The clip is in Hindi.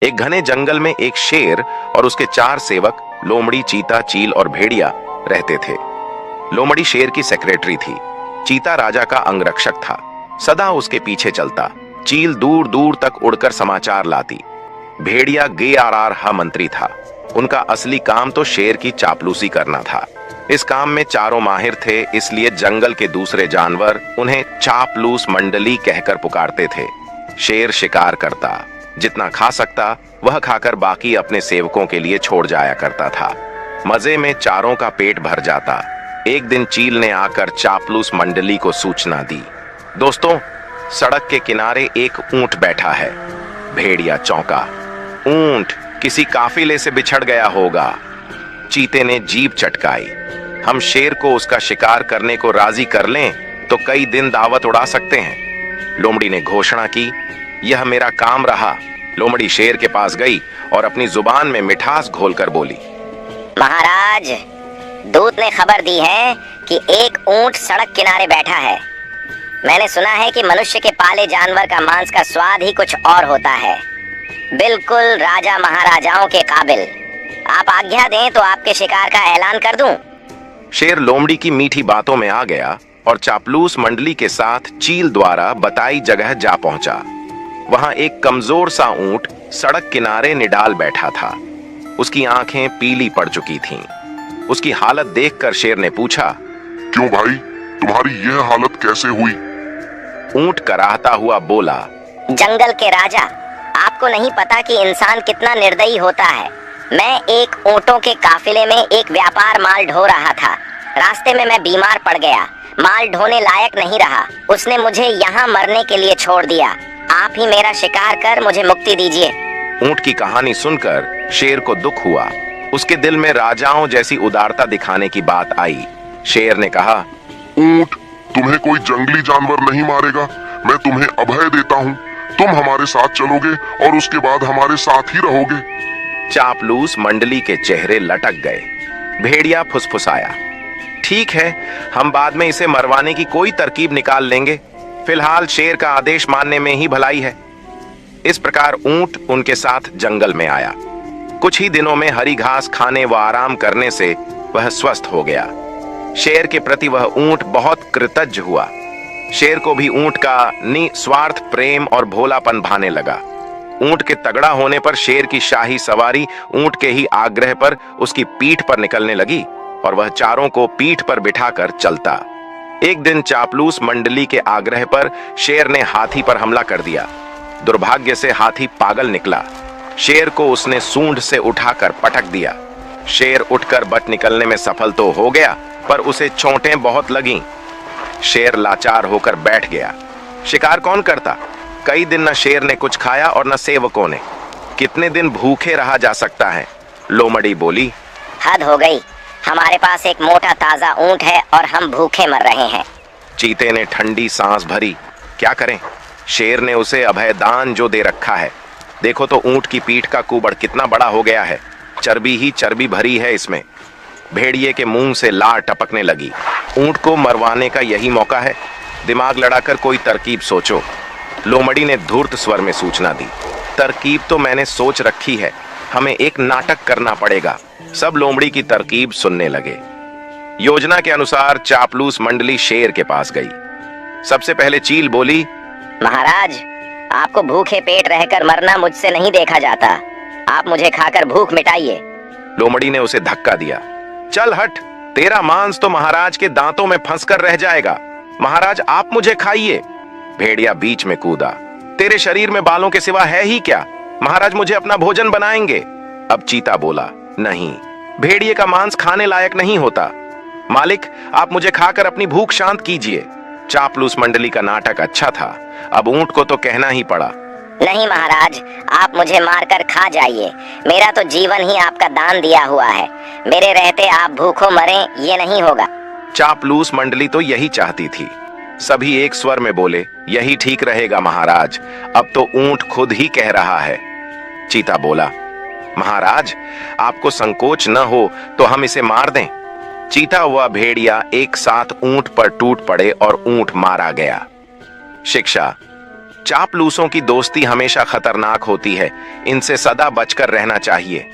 एक घने जंगल में एक शेर और उसके 4 सेवक लोमड़ी, चीता, चील और भेड़िया रहते थे। लोमड़ी शेर की सेक्रेटरी थी। चीता राजा का अंगरक्षक था, सदा उसके पीछे चलता। चील दूर दूर तक उड़कर समाचार लाती। भेड़िया गेआरआर मंत्री था। उनका असली काम तो शेर की चापलूसी करना था। इस काम में चारों माहिर थे, इसलिए जंगल के दूसरे जानवर उन्हें चापलूस मंडली कहकर पुकारते थे। शेर शिकार करता, जितना खा सकता वह खाकर बाकी अपने सेवकों के लिए छोड़ जाया करता था। मजे में चारों का पेट भर जाता। एक दिन चील ने आकर चापलूस मंडली को सूचना दी, दोस्तों, सड़क के किनारे एक ऊंट बैठा है। भेड़िया चौंका, ऊंट किसी काफिले से बिछड़ गया होगा। चीते ने जीभ चटकाई, हम शेर को उसका शिकार करने को राजी कर लें तो कई दिन दावत उड़ा सकते हैं। लोमड़ी ने घोषणा की, यह मेरा काम रहा। लोमड़ी शेर के पास गई और अपनी जुबान में मिठास घोलकर बोली, महाराज, दूत ने खबर दी है कि एक ऊंट सड़क किनारे बैठा है। मैंने सुना है कि मनुष्य के पाले जानवर का मांस का स्वाद ही कुछ और होता है, बिल्कुल राजा महाराजाओं के काबिल। आप आज्ञा दें तो आपके शिकार का ऐलान कर दूं। शेर लोमड़ी की मीठी बातों में आ गया और चापलूस मंडली के साथ चील द्वारा बताई जगह जा पहुंचा। वहां एक कमजोर सा ऊंट सड़क किनारे निडाल बैठा था। उसकी आंखें पीली पड़ चुकी थीं। उसकी हालत देखकर शेर ने पूछा, क्यों भाई, तुम्हारी यह हालत कैसे हुई? ऊंट कराहता हुआ बोला, जंगल के राजा, आपको नहीं पता कि इंसान कितना निर्दयी होता है। मैं एक ऊंटों के काफिले में एक व्यापार माल ढो रहा था। रास्ते में मैं बीमार पड़ गया, माल ढोने लायक नहीं रहा। उसने मुझे यहाँ मरने के लिए छोड़ दिया। आप ही मेरा शिकार कर मुझे मुक्ति दीजिए। ऊंट की कहानी सुनकर शेर को दुख हुआ। उसके दिल में राजाओं जैसी उदारता दिखाने की बात आई। शेर ने कहा, ऊंट, तुम्हें कोई जंगली जानवर नहीं मारेगा। मैं तुम्हें अभय देता हूँ। तुम हमारे साथ चलोगे और उसके बाद हमारे साथ ही रहोगे। चापलूस मंडली के चेहरे लटक गए। भेड़िया फुसफुसाया, ठीक है, हम बाद में इसे मरवाने की कोई तरकीब निकाल लेंगे। फिलहाल शेर का आदेश मानने में ही भलाई है। इस प्रकार ऊंट उनके साथ जंगल में आया। कुछ ही दिनों में हरी घास खाने व आराम करने से वह स्वस्थ हो गया। शेर के प्रति वह ऊंट बहुत कृतज्ञ हुआ। शेर को भी ऊंट का निस्वार्थ प्रेम और भोलापन भाने लगा। ऊंट के तगड़ा होने पर शेर की शाही सवारी ऊंट के ही आग्रह पर उसकी पीठ पर निकलने लगी और वह चारों को पीठ पर बिठाकर चलता। एक दिन चापलूस मंडली के आग्रह पर शेर ने हाथी पर हमला कर दिया। दुर्भाग्य से हाथी पागल निकला। शेर को उसने सूंड से उठाकर पटक दिया। शेर उठकर बच निकलने में सफल तो हो गया, पर उसे चोटें बहुत लगीं। शेर लाचार होकर बैठ गया। शिकार कौन करता? कई दिन न शेर ने कुछ खाया और न सेवकों ने। कितने दिन भूखे रहा जा सकता है? लोमड़ी बोली, हद हो गई। हमारे पास एक मोटा ताजा ऊंट है और हम भूखे मर रहे हैं। चीते ने ठंडी सांस भरी, क्या करें, शेर ने उसे अभयदान जो दे रखा है। देखो तो ऊंट की पीठ का कुबड़ कितना बड़ा हो गया है। चर्बी ही चर्बी भरी है इसमें। भेड़िए के मुंह से लार टपकने लगी। ऊंट को मरवाने का यही मौका है। दिमाग लड़ाकर कोई तरकीब सोचो। लोमड़ी ने धूर्त स्वर में सूचना दी, तरकीब तो मैंने सोच रखी है। हमें एक नाटक करना पड़ेगा। सब लोमड़ी की तरकीब सुनने लगे। योजना के अनुसार चापलूस मंडली शेर के पास गई। सबसे पहले चील बोली, महाराज, आपको भूखे पेट रहकर मरना मुझसे नहीं देखा जाता। आप मुझे खाकर भूख मिटाइए। लोमड़ी ने उसे धक्का दिया, चल हट, तेरा मांस तो महाराज के दांतों में फंसकर रह जाएगा। महाराज, आप मुझे खाइए। भेड़िया बीच में कूदा, तेरे शरीर में बालों के सिवा है ही क्या? महाराज मुझे अपना भोजन बनाएंगे। अब चीता बोला, नहीं, भेड़िए का मांस खाने लायक नहीं होता। मालिक, आप मुझे खाकर अपनी भूख शांत कीजिए। चापलूस मंडली का नाटक अच्छा था, अब ऊंट को तो कहना ही पड़ा। नहीं महाराज, आप मुझे मारकर खा जाइए। मेरा तो जीवन ही आपका दान दिया हुआ है। मेरे रहते आप भूखों मरें, ये नहीं होगा। चापलूस मंडली तो यही चाहती थी। सभी एक स्वर में बोले, यही ठीक रहेगा महाराज। अब तो ऊंट खुद ही कह रहा है। चीता बोला, महाराज, आपको संकोच न हो तो हम इसे मार दें। चीता व भेड़िया एक साथ ऊंट पर टूट पड़े और ऊंट मारा गया। शिक्षा, चापलूसों की दोस्ती हमेशा खतरनाक होती है, इनसे सदा बचकर रहना चाहिए।